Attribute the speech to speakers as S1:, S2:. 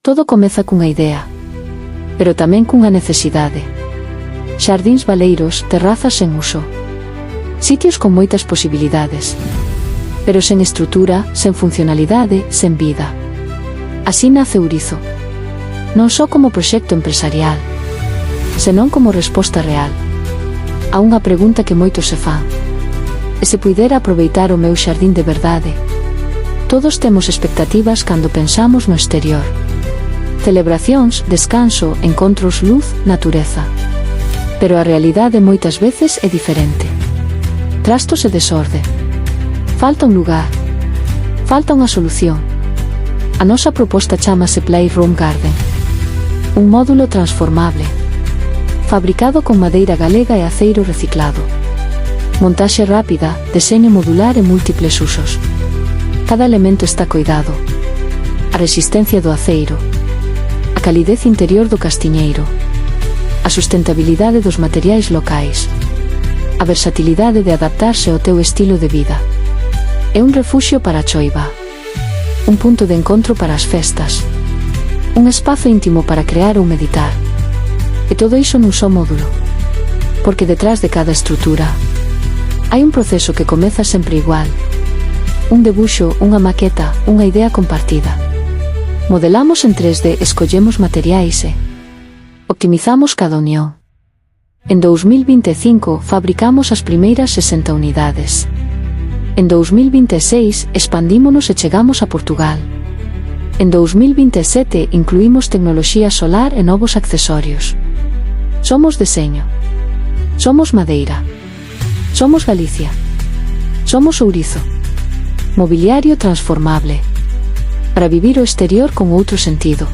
S1: Todo comeza cunha idea, pero tamén cunha necesidade. Xardíns baleiros, terrazas sen uso. Sitios con moitas posibilidades, pero sen estrutura, sen funcionalidade, sen vida. Así nace Ourizo. Non só como proxecto empresarial, senón como resposta real a unha pregunta que moitos se fan. E se puidera aproveitar o meu xardín de verdade? Todos temos expectativas cando pensamos no exterior. Celebracións, descanso, encontros, luz, natureza. Pero a realidade moitas veces é diferente. Trastos e desorde. Falta un lugar. Falta unha solución. A nosa proposta chámase Playroom Garden. Un módulo transformable, fabricado con madeira galega e aceiro reciclado. Montaxe rápida, deseño modular e múltiples usos. Cada elemento está coidado. A resistencia do aceiro, a calidez interior do castiñeiro, a sustentabilidade dos materiais locais, a versatilidade de adaptarse ao teu estilo de vida. É un refuxio para a choiva, un punto de encontro para as festas, un espazo íntimo para crear ou meditar. E todo iso nun só módulo. Porque detrás de cada estrutura hai un proceso que comeza sempre igual. Un debuxo, unha maqueta, unha idea compartida. Modelamos en 3D, escollemos materiais e optimizamos cada unión. En 2025 fabricamos as primeiras 60 unidades. En 2026 expandímonos e chegamos a Portugal. En 2027 incluímos tecnoloxía solar e novos accesorios. Somos deseño. Somos madeira. Somos Galicia. Somos Ourizo. Mobiliario transformable. Para vivir o exterior con outro sentido.